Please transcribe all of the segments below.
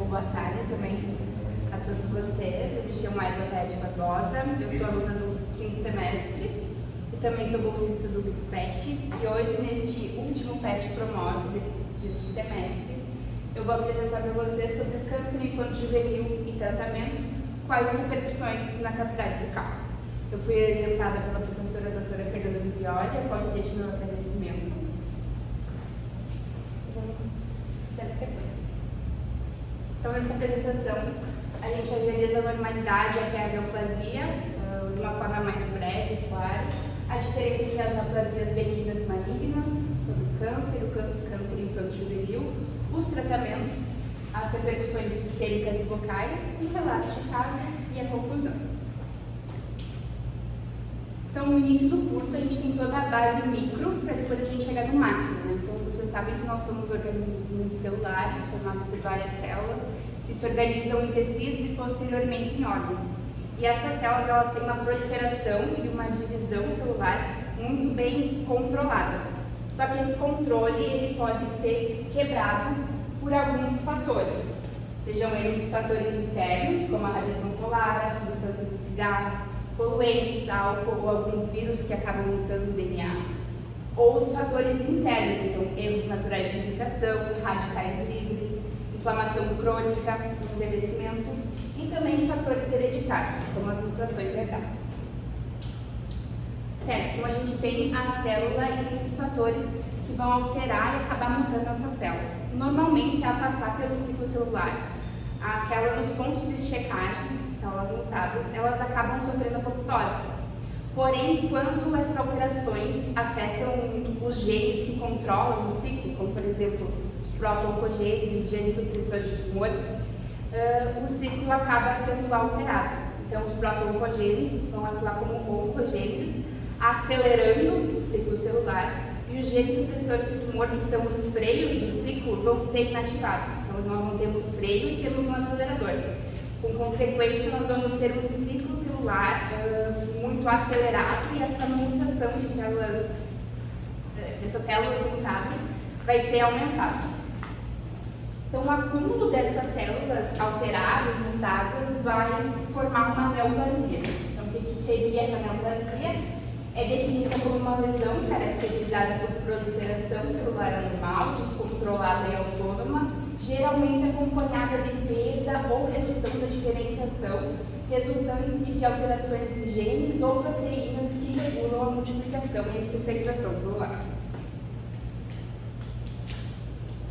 boa tarde também a todos vocês. Eu me chamo Aisla Barbosa, eu sou aluna do 5º semestre e também sou bolsista do grupo PET. E hoje, neste último PET Promove deste semestre, eu vou apresentar para vocês sobre o câncer infanto-juvenil e tratamentos, quais as repercussões na cavidade bucal. Eu fui orientada pela professora doutora Fernanda Vizioli, a qual já deixo meu agradecimento. Vamos dar sequência. Então, nessa apresentação, a gente organiza a normalidade até a neoplasia, de uma forma mais breve e clara, a diferença entre as neoplasias benignas e malignas, sobre o câncer infanto-juvenil, os tratamentos, as repercussões sistêmicas e locais, um relato de caso e a conclusão. Então, no início do curso, a gente tem toda a base micro para depois a gente chegar no macro, né? Então, vocês sabem que nós somos organismos multicelulares, formados por várias células, que se organizam em tecidos e posteriormente em órgãos. E essas células, elas têm uma proliferação e uma divisão celular muito bem controlada. Só que esse controle, ele pode ser quebrado por alguns fatores, sejam eles fatores externos, como a radiação solar, as substâncias do cigarro, poluentes, álcool ou alguns vírus que acabam mutando o DNA, ou os fatores internos, então erros naturais de replicação, radicais livres, inflamação crônica, envelhecimento e também fatores hereditários, como as mutações herdadas. Certo, então a gente tem a célula e tem esses fatores que vão alterar e acabar mutando nossa célula. Normalmente, ao passar pelo ciclo celular, a célula nos pontos de checagem, essas células mutadas, elas acabam sofrendo apoptose. Porém, quando essas alterações afetam os genes que controlam o ciclo, como por exemplo os proto-oncogenes e os genes supressores de tumor, o ciclo acaba sendo alterado. Então, os proto-oncogenes vão atuar como oncogenes, acelerando o ciclo celular, e os genes supressores de tumor, que são os freios do ciclo, vão ser inativados. Então, nós não temos freio e temos um acelerador. Com consequência, nós vamos ter um ciclo celular muito acelerado e essa mutação de células, dessas células mutadas, vai ser aumentado. Então, o acúmulo dessas células alteradas, mutadas, vai formar uma neoplasia. Então, o que seria essa neoplasia? É definida como uma lesão caracterizada por proliferação celular anormal, descontrolada e autônoma, geralmente acompanhada de perda ou redução da diferenciação, resultante de alterações em genes ou proteínas que regulam a multiplicação e a especialização celular.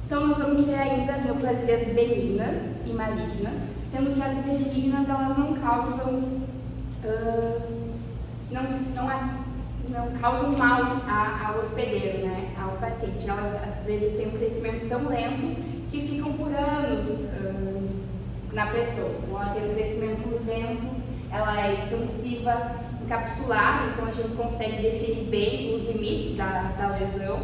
Então, nós vamos ter ainda as neoplasias benignas e malignas, sendo que as benignas, elas não causam não causam mal ao hospedeiro, né, ao paciente. Elas, às vezes, têm um crescimento tão lento que ficam por anos na pessoa. Então, ela tem um crescimento lento, ela é expansiva, encapsulada, então a gente consegue definir bem os limites da lesão.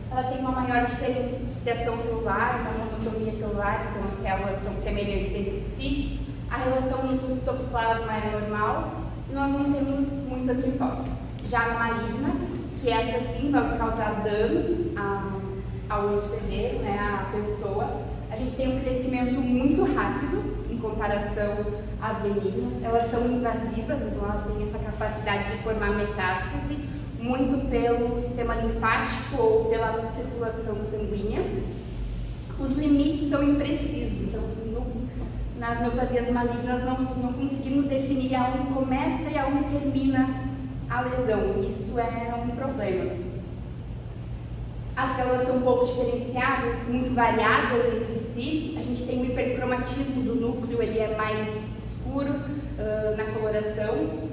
Ela tem uma maior diferenciação celular, uma monotonia celular, então as células são semelhantes entre si. A relação núcleo-citoplasma é normal e nós não temos muitas mitoses. Já na maligna, que essa sim vai causar danos ao hospedeiro, né, à pessoa, a gente tem um crescimento muito rápido em comparação às benignas. Elas são invasivas, então ela tem essa capacidade de formar metástase, muito pelo sistema linfático ou pela circulação sanguínea. Os limites são imprecisos, então nas neoplasias malignas nós não conseguimos definir aonde começa e aonde termina a lesão. Isso é um problema. As células são pouco diferenciadas, muito variadas entre si. A gente tem um hipercromatismo do núcleo, ele é mais escuro na coloração.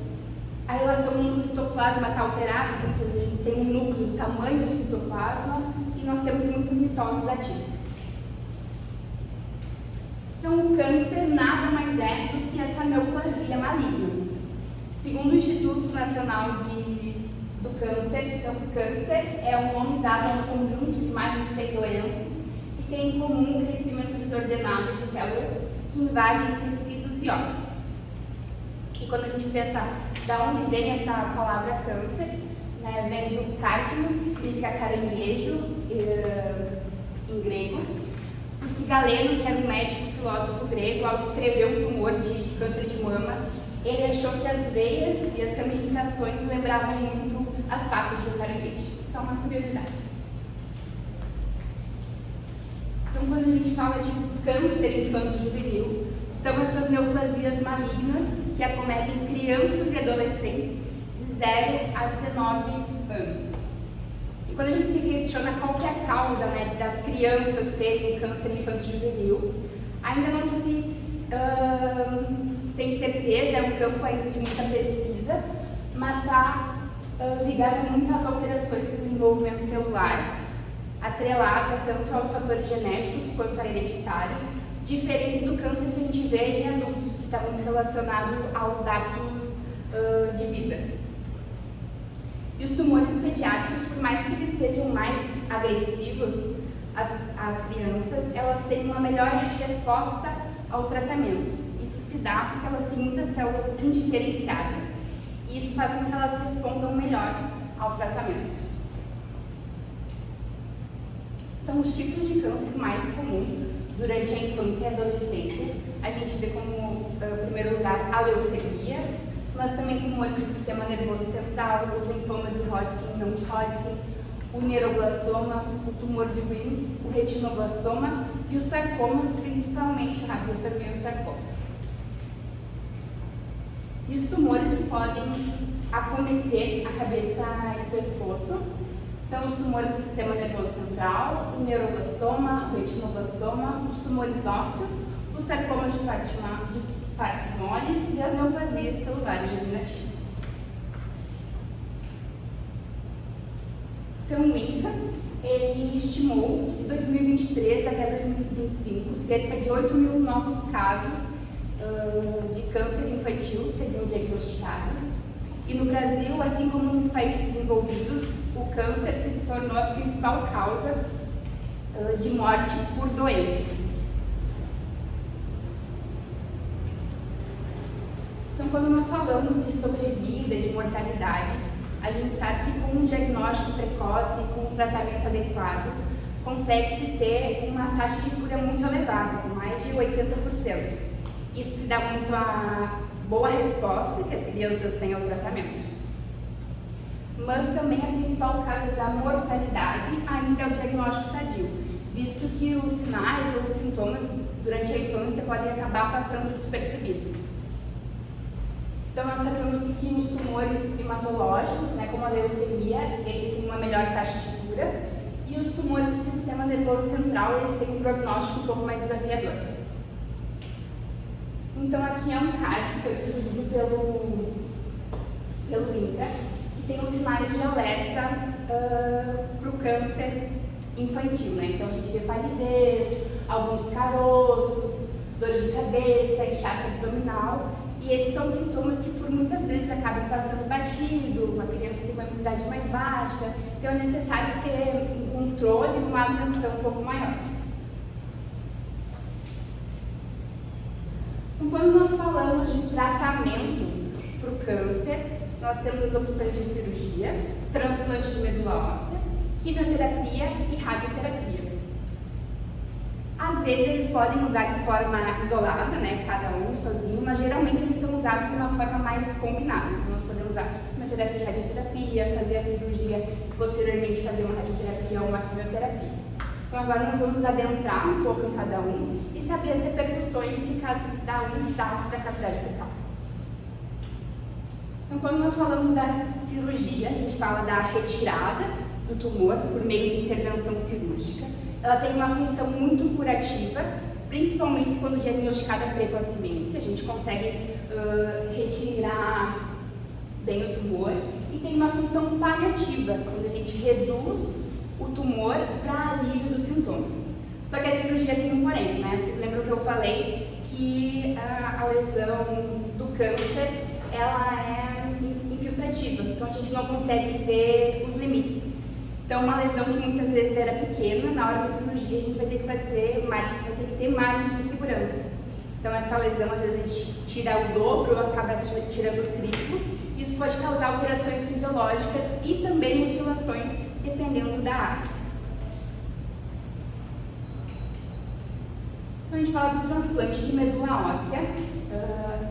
A relação núcleo-citoplasma está alterada, então a gente tem um núcleo do tamanho do citoplasma e nós temos muitas mitoses atípicas. Então, o câncer nada mais é do que essa neoplasia maligna. Segundo o Instituto Nacional do Câncer, então, câncer é um nome dado a um conjunto de mais de 100 doenças e tem em comum um crescimento desordenado de células que invadem tecidos e órgãos. E quando a gente pensa da onde vem essa palavra câncer, né, vem do carquinos, que significa caranguejo em grego, porque Galeno, que era um médico filósofo grego, ao escrever um tumor de câncer de mama, ele achou que as veias e as ramificações lembravam muito as patas de um caranguejo. Só uma curiosidade. Então, quando a gente fala de câncer infanto-juvenil, são essas neoplasias malignas que acometem crianças e adolescentes de 0 a 19 anos. E quando a gente se questiona qual que é a causa, né, das crianças terem câncer infanto-juvenil, ainda não se tem certeza, é um campo ainda de muita pesquisa, mas está ligado muito às alterações do desenvolvimento celular, atrelada tanto aos fatores genéticos quanto a hereditários, diferente do câncer que a gente vê em adultos, que está muito relacionado aos hábitos de vida. E os tumores pediátricos, por mais que eles sejam mais agressivos, as crianças, elas têm uma melhor resposta ao tratamento. Isso se dá porque elas têm muitas células indiferenciadas e isso faz com que elas respondam melhor ao tratamento. Então, os tipos de câncer mais comuns durante a infância e a adolescência, a gente vê como, em primeiro lugar, a leucemia, mas também tumores do sistema nervoso central, os linfomas de Hodgkin e não de Hodgkin, o neuroblastoma, o tumor de Wilms, o retinoblastoma e os sarcomas, principalmente a radiosarcoma e o sarcoma. E os tumores que podem acometer a cabeça e o pescoço são os tumores do sistema nervoso central, o neuroblastoma, o retinoblastoma, os tumores ósseos, os sarcomas de partes moles e as neoplasias celulares germinativas. Então, o INCA, ele estimou que de 2023 até 2025, cerca de 8 mil novos casos de câncer infantil seriam diagnosticados. E no Brasil, assim como nos países desenvolvidos, o câncer se tornou a principal causa de morte por doença. Então, quando nós falamos de sobrevida e de mortalidade, a gente sabe que com um diagnóstico precoce e com um tratamento adequado, consegue-se ter uma taxa de cura muito elevada, mais de 80%. Isso se dá muito à boa resposta que as crianças têm ao tratamento. Mas também a principal causa da mortalidade ainda é o diagnóstico tardio, visto que os sinais ou os sintomas durante a infância podem acabar passando despercebidos. Então, nós sabemos que os tumores hematológicos, né, como a leucemia, eles têm uma melhor taxa de cura, e os tumores do sistema nervoso central, eles têm um prognóstico um pouco mais desafiador. Então, aqui é um card que foi produzido pelo INCA, que tem os sinais de alerta para o câncer infantil, né? Então, a gente vê palidez, alguns caroços, dor de cabeça, inchaço abdominal, e esses são sintomas que por muitas vezes acabam passando batido, a criança tem uma imunidade mais baixa, então é necessário ter um controle e uma atenção um pouco maior. Então, quando nós falamos de tratamento para o câncer, nós temos as opções de cirurgia, transplante de medula óssea, quimioterapia e radioterapia. Às vezes eles podem usar de forma isolada, né, cada um sozinho, mas geralmente eles são usados de uma forma mais combinada. Então, nós podemos usar quimioterapia e radioterapia, fazer a cirurgia e posteriormente fazer uma radioterapia ou uma quimioterapia. Então, agora nós vamos adentrar um pouco em cada um e saber as repercussões que cada um traz para a cavidade bucal. Então, quando nós falamos da cirurgia, a gente fala da retirada do tumor por meio de intervenção cirúrgica. Ela tem uma função muito curativa, principalmente quando diagnosticada precocemente. A gente consegue retirar bem o tumor e tem uma função paliativa, quando a gente reduz o tumor para alívio dos sintomas. Só que a cirurgia tem um porém, né? Vocês lembram que eu falei que a lesão do câncer, ela é infiltrativa, então a gente não consegue ver os limites. Então, uma lesão que muitas vezes era pequena, na hora da cirurgia a gente vai ter que ter margens de segurança. Então, essa lesão, às vezes a gente tira o dobro ou acaba tirando o triplo. Isso pode causar alterações fisiológicas e também mutilações, dependendo da área. Então a gente fala do transplante de medula óssea,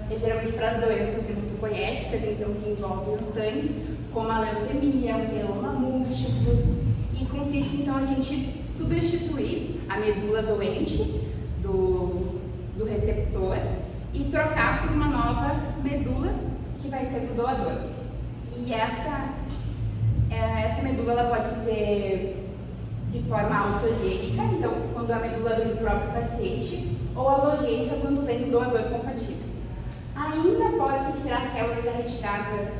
é geralmente para as doenças hematopoéticas, então que envolvem o sangue, como a leucemia, o mieloma múltiplo, e consiste então a gente substituir a medula doente do receptor e trocar por uma nova medula que vai ser do doador. E essa medula ela pode ser de forma autogênica, então quando a medula vem do próprio paciente, ou alogênica quando vem do doador compatível. Ainda pode-se tirar células da retirada,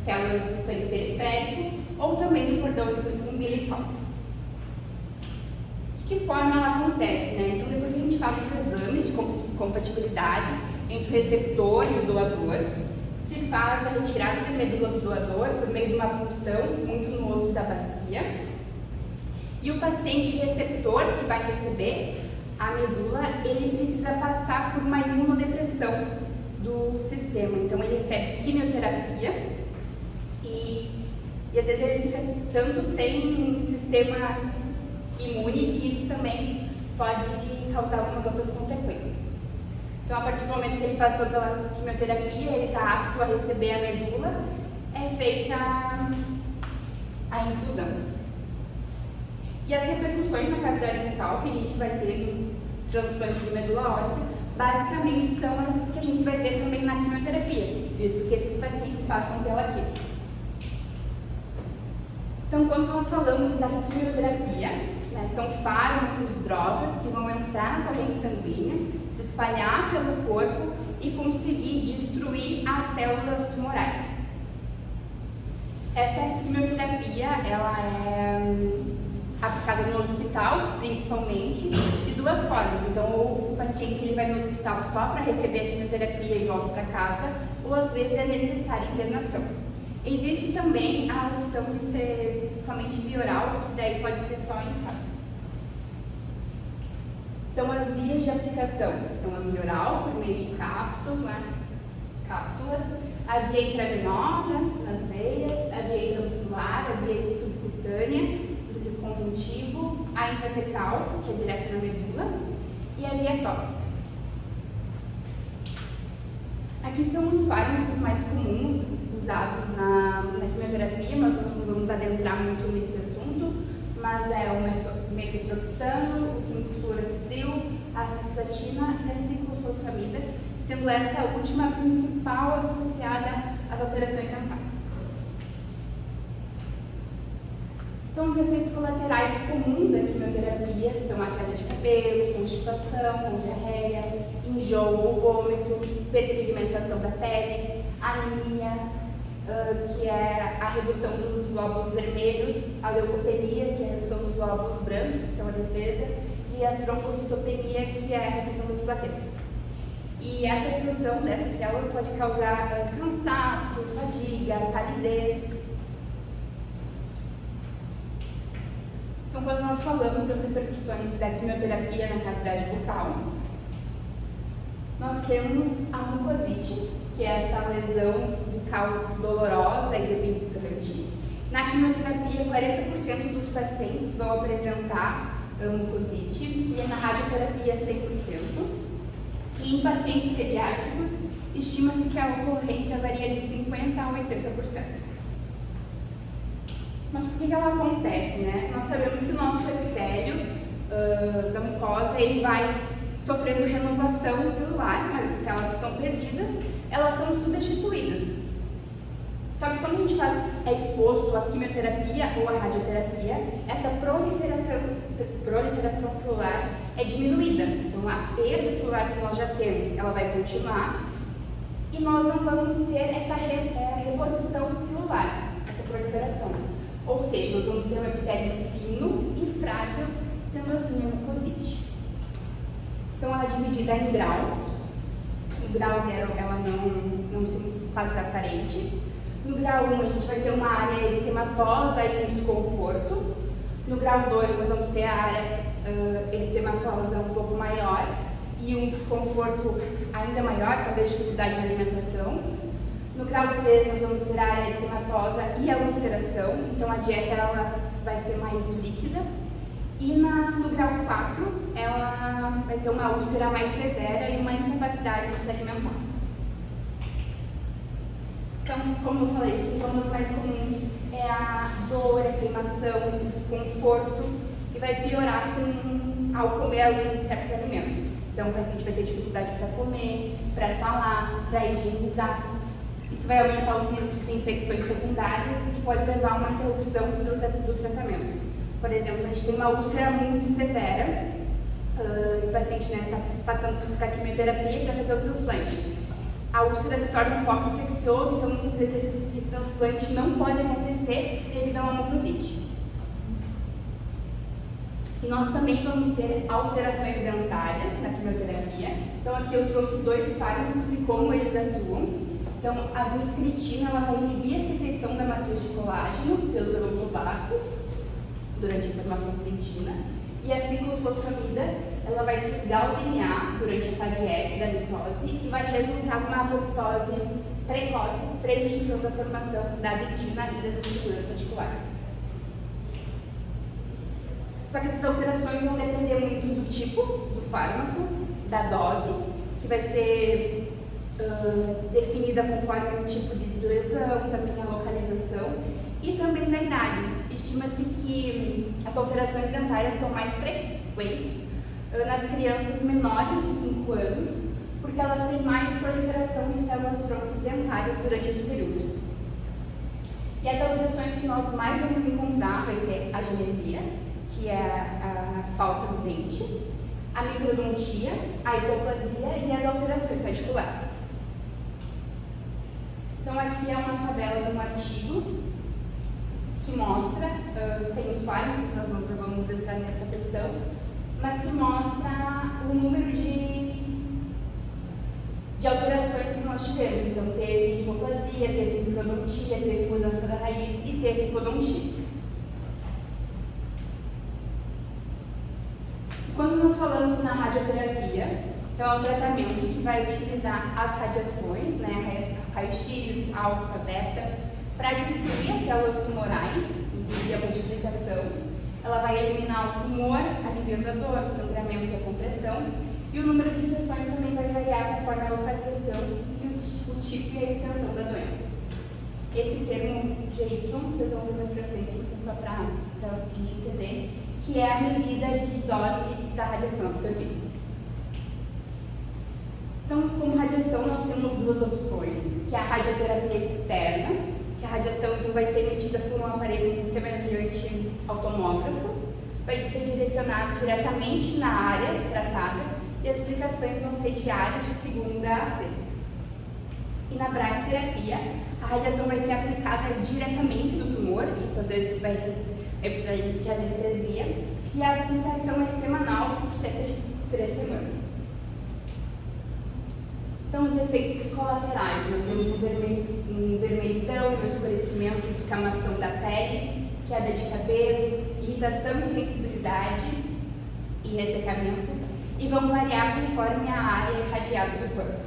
células do sangue periférico, ou também do cordão umbilical. De que forma ela acontece, né? Então depois que a gente faz os exames de compatibilidade entre o receptor e o doador, se faz a retirada da medula do doador por meio de uma punção muito no osso da bacia. E o paciente receptor que vai receber a medula, ele precisa passar por uma imunodepressão do sistema. Então ele recebe quimioterapia e às vezes ele fica tanto sem sistema imune que isso também pode causar algumas outras consequências. Então, a partir do momento que ele passou pela quimioterapia, ele está apto a receber a medula, é feita a infusão. E as repercussões na cavidade bucal que a gente vai ter no transplante de medula óssea, basicamente são as que a gente vai ter também na quimioterapia, visto que esses pacientes passam pela quimio. Então, quando nós falamos da quimioterapia, né, são fármacos, drogas que vão entrar na corrente sanguínea, se espalhar pelo corpo e conseguir destruir as células tumorais. Essa quimioterapia, ela é aplicada no hospital, principalmente, de duas formas. Então, ou o paciente ele vai no hospital só para receber a quimioterapia e volta para casa, ou às vezes é necessária internação. Existe também a opção de ser somente via oral, que daí pode ser só em casa. Então, as vias de aplicação são a via oral, por meio de cápsulas, a via intravenosa, nas veias, a via intramuscular, a via subcutânea, do conjuntivo, a intratecal, que é direto na medula, e a via tópica. Aqui são os fármacos mais comuns usados na quimioterapia, mas nós não vamos adentrar muito nesse assunto, mas é o metotrexano, o 5-fluoroxil, a cisplatina e a ciclofosfamida, sendo essa última a principal associada às alterações dentárias. Então, os efeitos colaterais comuns da quimioterapia são a queda de cabelo, constipação, diarreia, enjoo ou vômito, hiperpigmentação da pele, anemia, que é a redução dos glóbulos vermelhos, a leucopenia, que é a redução dos glóbulos brancos, que são a defesa, e a trombocitopenia, que é a redução das plaquetas. E essa redução dessas células pode causar cansaço, fadiga, palidez. Então, quando nós falamos das repercussões da quimioterapia na cavidade bucal, nós temos a mucosite, que é essa lesão bucal dolorosa e debilitante. Na quimioterapia, 40% dos pacientes vão apresentar mucosite, e na radioterapia, 100%. E em pacientes pediátricos, estima-se que a ocorrência varia de 50% a 80%. Mas por que ela acontece, né? Nós sabemos que o nosso epitélio da mucosa ele vai sofrendo renovação celular, mas as células que estão perdidas, elas são substituídas. Só que quando a gente é exposto à quimioterapia ou à radioterapia, essa proliferação celular é diminuída. Então, a perda celular que nós já temos, ela vai continuar e nós não vamos ter essa reposição celular, essa proliferação. Ou seja, nós vamos ter um epitélio fino e frágil, sendo assim a mucosite. Então, ela é dividida em graus. No grau 0, ela não se faz aparente. No grau 1, a gente vai ter uma área eritematosa e um desconforto. No grau 2, nós vamos ter a área eritematosa um pouco maior e um desconforto ainda maior, talvez dificuldade na alimentação. No grau 3, nós vamos ter a área eritematosa e a ulceração, então a dieta ela vai ser mais líquida. E no grau 4, ela vai ter uma úlcera mais severa e uma incapacidade de se alimentar. Então, como eu falei, os sintomas mais comuns é a dor, a queimação, o desconforto, e vai piorar ao comer alguns certos alimentos. Então, o paciente vai ter dificuldade para comer, para falar, para higienizar. Isso vai aumentar os riscos de infecções secundárias e pode levar a uma interrupção do tratamento. Por exemplo, a gente tem uma úlcera muito severa, o paciente está passando por quimioterapia para fazer o transplante. A úlcera se torna um foco infeccioso, então muitas vezes esse transplante não pode acontecer devido a uma mucosite. E nós também vamos ter alterações dentárias na quimioterapia. Então aqui eu trouxe 2 fármacos e como eles atuam. Então a vincritina ela vai inibir a secreção da matriz de colágeno pelos odontoblastos durante a formação dentina. E a ciclofosfamida ela vai ligar o DNA durante a fase S da mitose e vai resultar numa apoptose precoce, prejudicando a formação da dentina e das estruturas reticulares. Só que essas alterações vão depender muito do tipo do fármaco, da dose, que vai ser definida conforme o tipo de lesão, também a localização e também da idade. Estima-se que as alterações dentárias são mais frequentes nas crianças menores de 5 anos, porque elas têm mais proliferação de células troncos dentárias durante esse período. E as alterações que nós mais vamos encontrar vai ser a genesia, que é a falta do dente, a microdontia, a hipoplasia e as alterações radiculares. Então aqui é uma tabela de um artigo que mostra, tem os fármacos, nós não vamos entrar nessa questão, mas que mostra o número de alterações que nós tivemos. Então teve hipoplasia, teve microdontia, teve mudança da raiz e teve hipodontia. Quando nós falamos na radioterapia, então é um tratamento que vai utilizar as radiações, né, raio-x, alfa, beta, para destruir as células tumorais, impedir a multiplicação. Ela vai eliminar o tumor, aliviando a dor, o sangramento e a compressão, e o número de sessões também vai variar conforme a localização e o tipo e a extensão da doença. Esse termo GY, vocês vão ver mais pra frente, só para a gente entender, que é a medida de dose da radiação absorvida. Então, como radiação, nós temos 2 opções, que é a radioterapia externa, que a radiação então, vai ser emitida por um aparelho semelhante ao tomógrafo, vai ser direcionado diretamente na área tratada e as aplicações vão ser diárias de segunda a sexta. E na bracterapia, a radiação vai ser aplicada diretamente do tumor, isso às vezes vai precisar de anestesia, e a aplicação é semanal por cerca de 3 semanas. Então, os efeitos colaterais, nós temos um vermelhidão, um escurecimento e descamação da pele, queda de cabelos, irritação e sensibilidade e ressecamento, e vão variar conforme a área irradiada do corpo.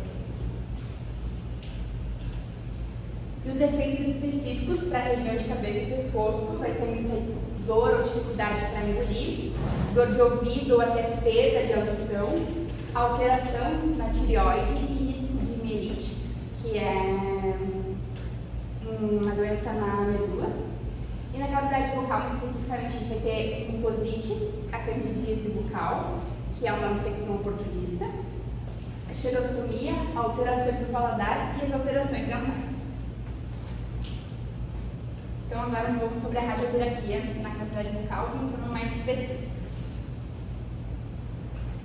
E os efeitos específicos para a região de cabeça e pescoço, vai ter muita dor ou dificuldade para engolir, dor de ouvido ou até perda de audição, alteração na tireoide e risco de mielite, que é uma doença na medula. E na cavidade bucal, especificamente, a gente vai ter mucosite, a candidíase bucal, que é uma infecção oportunista, a xerostomia, alterações do paladar e as alterações dentárias. Então, agora um pouco sobre a radioterapia na cavidade bucal de uma forma mais específica.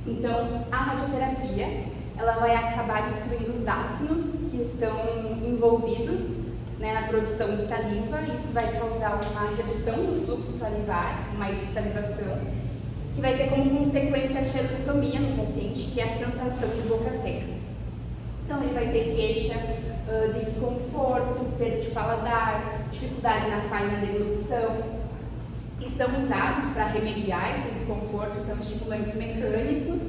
Então, a radioterapia, ela vai acabar destruindo os ácidos que estão envolvidos, né, na produção de saliva. Isso vai causar uma redução do fluxo salivar, uma hipossalivação, que vai ter como consequência a xerostomia no paciente, que é a sensação de boca seca. Então, ele vai ter queixa de desconforto, perda de paladar, dificuldade na faina de deglutição, e são usados para remediar esse desconforto, então estimulantes mecânicos,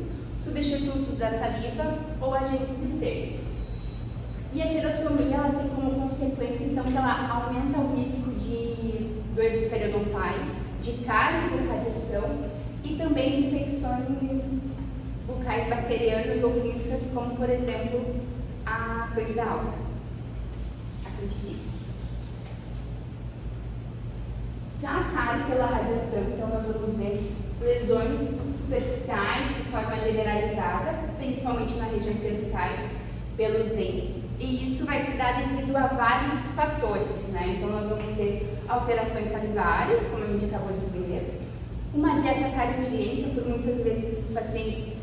substitutos da saliva ou agentes sistêmicos. E a xerostomia ela tem como consequência então que ela aumenta o risco de doenças periodontais, de cárie por radiação e também de infecções bucais bacterianas ou fúngicas, como por exemplo a Candida albicans, a candidíase. Já a cárie pela radiação, então nós vamos ver lesões superficiais de forma generalizada, principalmente nas regiões cervicais, pelos dentes. E isso vai se dar devido a vários fatores, né? Então nós vamos ter alterações salivares, como a gente acabou de ver, uma dieta cariogênica, por muitas vezes esses pacientes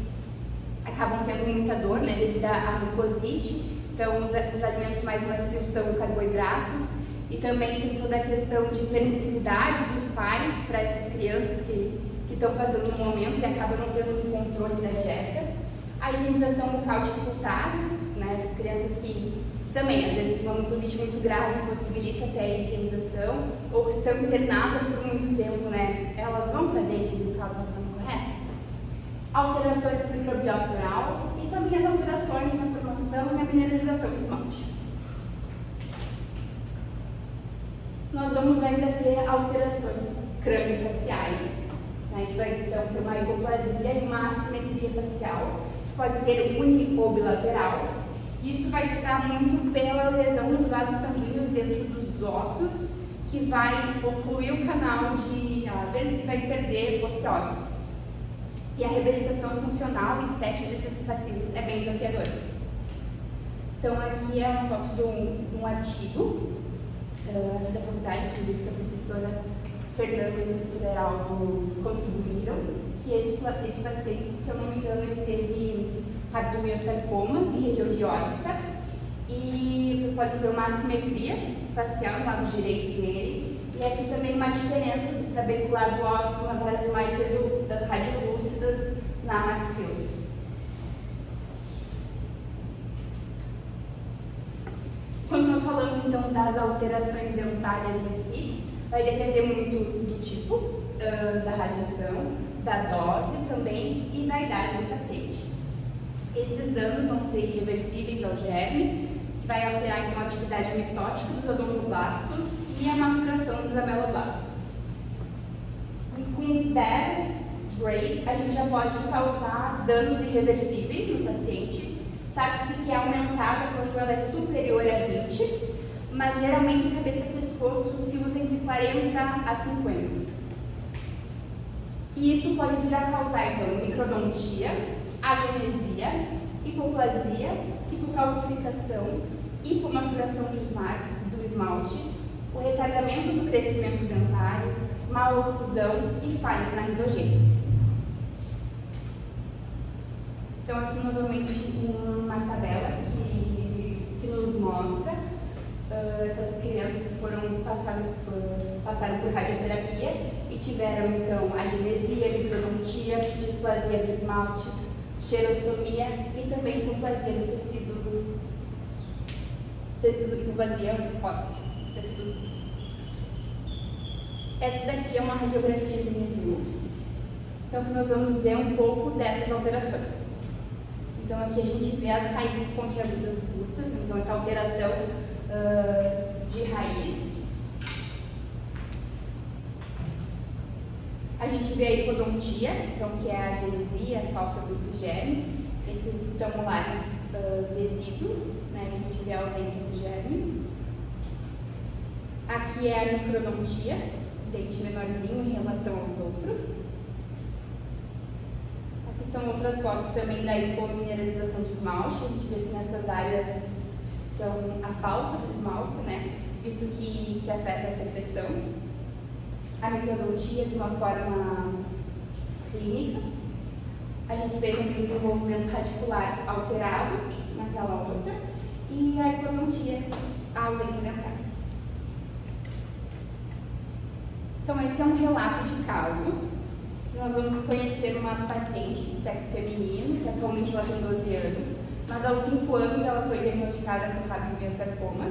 acabam tendo muita dor, né, devido à mucosite. Então os alimentos mais macios são carboidratos, e também tem toda a questão de permissividade dos pais para essas crianças que estão passando um momento e acabam não tendo um controle da dieta. A higienização bucal dificultada, né, essas crianças que também, às vezes, uma mucosite muito grave impossibilita até a higienização, ou que estão internadas por muito tempo, né, elas vão fazer a higiene bucal da forma correta. Alterações do microbiota oral e também as alterações na formação e na mineralização do esmalte. Nós vamos ainda ter alterações crâniofaciais, né, que vai então ter uma hipoplasia e uma assimetria facial, que pode ser uni ou bilateral. Isso vai se dar muito pela lesão nos vasos sanguíneos dentro dos ossos, que vai ocluir o canal de Avers e vai perder osteócitos. E a reabilitação funcional e estética desses pacientes é bem desafiadora. Então aqui é uma foto de um artigo da faculdade, inclusive que a professora Fernanda e o professor Heraldo contribuíram, que esse paciente, se eu não me engano, ele teve rabdomiossarcoma em região de órbita, e vocês podem ver uma assimetria facial no lado direito dele, e aqui também uma diferença do trabeculado ósseo, umas áreas mais radiolúcidas na maxila. Quando nós falamos então das alterações dentárias em si, vai depender muito do tipo da radiação, da dose também e da idade do paciente. Esses danos vão ser irreversíveis ao germe, que vai alterar então a atividade mitótica dos odontoblastos e a maturação dos ameloblastos. Com 10 Gray, a gente já pode causar danos irreversíveis no paciente. Sabe-se que é aumentada quando ela é superior a 20, mas geralmente em cabeça e pescoço se usa entre 40 a 50. E isso pode vir a causar, então, microdontia, agenesia, hipoplasia, hipocalcificação, hipomaturação do esmalte, o retardamento do crescimento dentário, maloclusão e falhas na risogênese. Então, aqui novamente uma tabela que nos mostra essas crianças que passaram por radioterapia e tiveram então agenesia, microdontia, displasia do esmalte, xerostomia e também hipoplasia dos tecidos, hipoplasia óssea, dos tecidos. Essa daqui é uma radiografia de review. Então, nós vamos ver um pouco dessas alterações. Então, aqui a gente vê as raízes pontiagudas curtas, então essa alteração de raiz. A gente vê a hipodontia, então, que é a agenesia, a falta do germe. Esses são molares descidos, né? A gente vê a ausência do germe. Aqui é a microdontia, dente menorzinho em relação aos outros. Aqui são outras fotos também da hipomineralização de esmalte. A gente vê que nessas áreas são a falta do esmalte, né? Visto que afeta a secreção. A microdontia de uma forma clínica. A gente vê também o desenvolvimento radicular alterado naquela outra. E a hipodontia, a ausência dentária. Então, esse é um relato de caso. Nós vamos conhecer uma paciente de sexo feminino, que atualmente ela tem 12 anos, mas aos 5 anos ela foi diagnosticada com rabdomiossarcoma.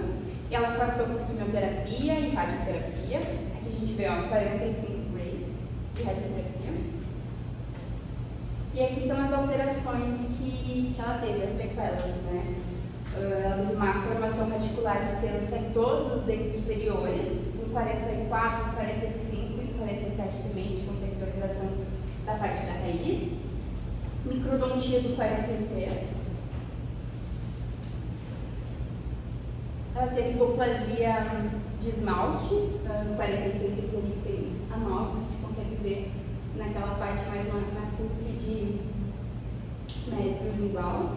Ela passou por quimioterapia e radioterapia. Aqui a gente vê 45 Gray de radioterapia. E aqui são as alterações que ela teve, as sequelas, né? Ela teve uma formação radicular extensa em todos os dentes superiores, em 44, 45 e 47 também, a gente consegue ver alteração da parte da raiz, microdontia do 43. Ela teve hipoplasia de esmalte, no 46 aqui ele tem a nova, a gente consegue ver naquela parte mais na cúspide mesio-lingual.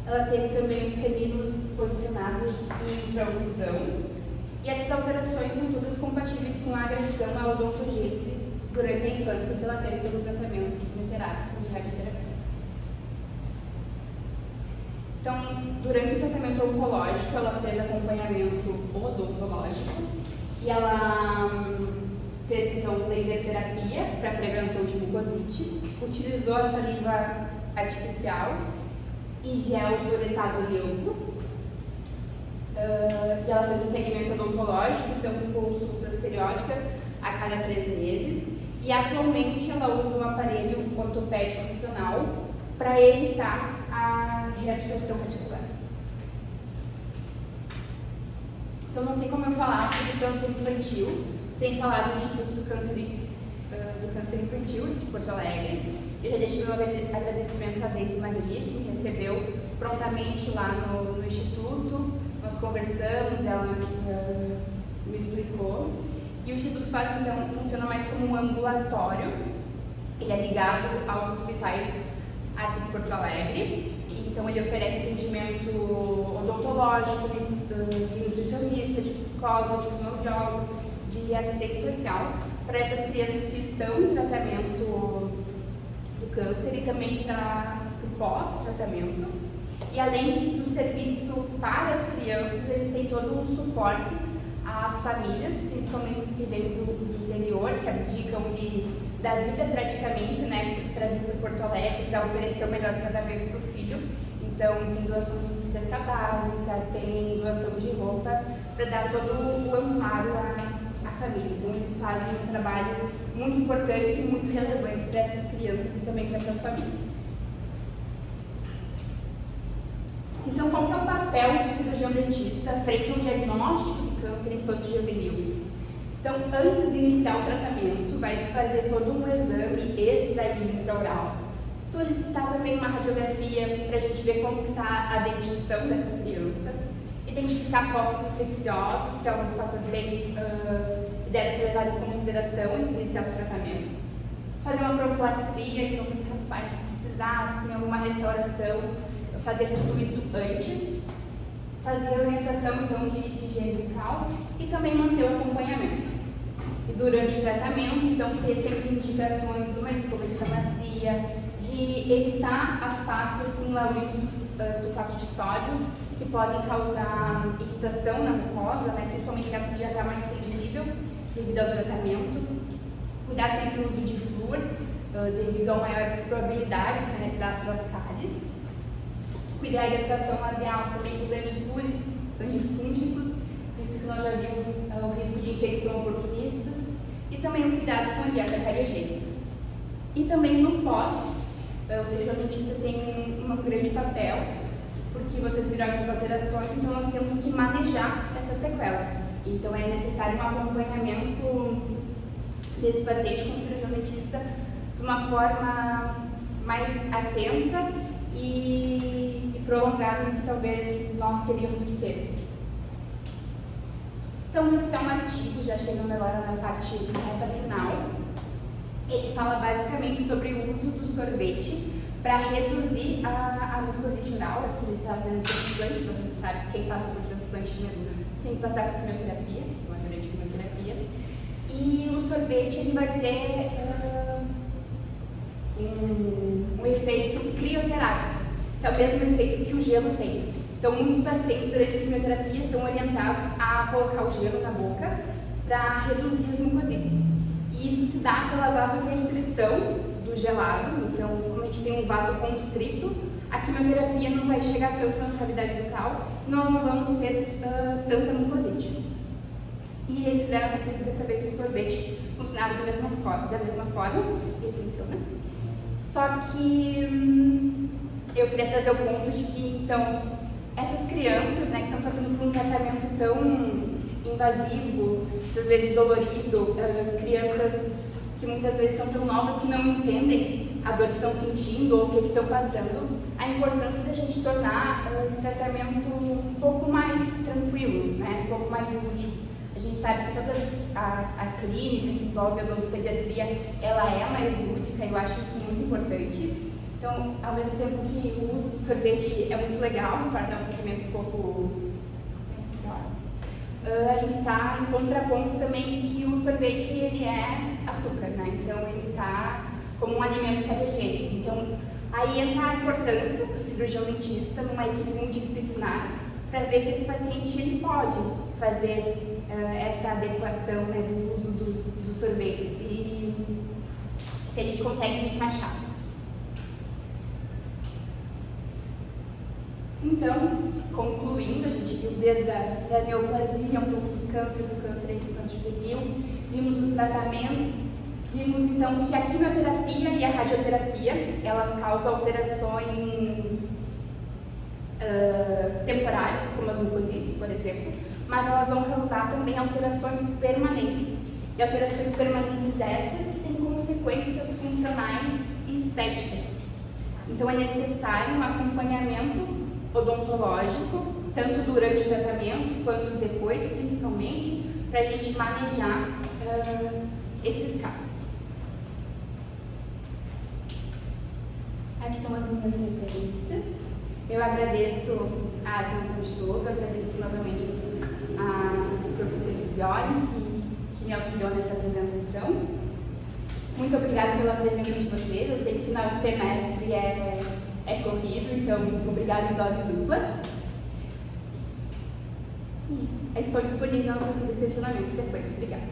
Ela teve também os caninos posicionados em infraonclusão. E essas alterações são todas compatíveis com a agressão à odontogênese durante a infância pela terapia do tratamento quimioterápico de radioterapia. Então, durante o tratamento oncológico, ela fez acompanhamento odontológico e ela fez, então, laser terapia para prevenção de mucosite, utilizou a saliva artificial e gel fluoretado neutro. E ela fez um segmento odontológico, então com consultas periódicas a cada 3 meses. E atualmente ela usa um aparelho ortopédico funcional para evitar a reabsorção reticular. Então não tem como eu falar sobre câncer infantil sem falar do Instituto do Câncer Infantil de Porto Alegre. Eu já deixei meu agradecimento à Deise Maria, que me recebeu prontamente lá no Instituto. Nós conversamos, ela me explicou. E o Instituto então, funciona mais como um ambulatório. Ele é ligado aos hospitais aqui de Porto Alegre. Então, ele oferece atendimento odontológico, de nutricionista, de psicólogo, de fonoaudiólogo, de assistente social, para essas crianças que estão em tratamento do câncer e também para o pós-tratamento. E além do serviço para as crianças, eles têm todo um suporte às famílias, principalmente as que vêm do interior, que abdicam da vida praticamente, né, para vir para Porto Alegre, para oferecer o melhor tratamento para o filho. Então, tem doação de cesta básica, tem doação de roupa, para dar todo o amparo à família. Então, eles fazem um trabalho muito importante e muito relevante para essas crianças e também para essas famílias. Então, qual que é o papel do cirurgião dentista frente ao diagnóstico de câncer infanto-juvenil? Então, antes de iniciar o tratamento, vai se fazer todo um exame extra e intraoral. Solicitar também uma radiografia para a gente ver como está a dentição dessa criança. Identificar focos infecciosos, que é um fator bem deve ser levado em consideração e se iniciar os tratamentos. Fazer uma profilaxia, então fazer raspar se precisar, se tem alguma restauração, fazer tudo isso antes. Fazer a orientação então de higiene bucal e também manter o acompanhamento. E durante o tratamento, então, ter sempre indicações de uma escova macia, de evitar as passas com lauril sulfato de sódio, que podem causar irritação na mucosa, né, principalmente que essa já está mais sensível devido ao tratamento. Cuidar sempre do uso de flúor, devido à maior probabilidade, né, das cáries. Cuidar da hidratação labial também com os antifúngicos, visto que nós já vimos o risco de infecção oportunistas. E também o cuidado com a dieta cariogênica. E também no pós, o cirurgião dentista tem um grande papel, porque vocês viram essas alterações, então nós temos que manejar essas sequelas. Então é necessário um acompanhamento desse paciente com o cirurgião dentista de uma forma mais atenta e prolongada do que talvez nós teríamos que ter. Então, esse é um artigo, já chegando agora na parte reta final. Ele fala basicamente sobre o uso do sorvete para reduzir a mucosite oral, que ele está fazendo transplante, você sabe que quem passa por transplante de medula tem que passar por quimioterapia, uma durante quimioterapia. E o sorvete ele vai ter um efeito crioterápico, que é o mesmo efeito que o gelo tem. Então, muitos pacientes durante a quimioterapia são orientados a colocar o gelo na boca para reduzir as mucosites. E isso se dá pela vasoconstrição do gelado. Então, como a gente tem um vaso constrito, a quimioterapia não vai chegar tanto na cavidade bucal e nós não vamos ter tanta mucosite. E eles fizeram essa pesquisa para ver se o sorvete funcionava da mesma forma, e ele funciona. Só que eu queria trazer o ponto de que, então, essas crianças, né, que estão passando por um tratamento tão invasivo, muitas vezes dolorido, crianças que muitas vezes são tão novas que não entendem a dor que estão sentindo ou o que estão passando, a importância da gente tornar esse tratamento um pouco mais tranquilo, né? Um pouco mais útil. A gente sabe que toda a clínica que envolve a odontopediatria, ela é mais lúdica e eu acho isso muito importante. Então, ao mesmo tempo que o uso do sorvete é muito legal, torna o tratamento um pouco a gente está em contraponto também que o sorvete ele é açúcar, né? Então ele está como um alimento catogênico. Então aí entra a importância do cirurgião dentista numa equipe multidisciplinar para ver se esse paciente ele pode fazer essa adequação, né, do uso do sorvete, se a gente consegue encaixar. Então, concluindo, a gente viu desde a neoplasia, um pouco do câncer infanto-juvenil, vimos os tratamentos, vimos então que a quimioterapia e a radioterapia, elas causam alterações temporárias, como as mucosites, por exemplo, mas elas vão causar também alterações permanentes. E alterações permanentes essas têm consequências funcionais e estéticas. Então é necessário um acompanhamento odontológico, tanto durante o tratamento quanto depois, principalmente, para a gente manejar esses casos. Aqui são as minhas referências. Eu agradeço a atenção de todos, agradeço novamente a Prof. Felicioli, que me auxiliou nessa apresentação. Muito obrigada pela presença de vocês. Eu sei que final de semestre é corrido, então obrigada em dose dupla. Isso. Estou disponível para possíveis questionamentos depois. Obrigada.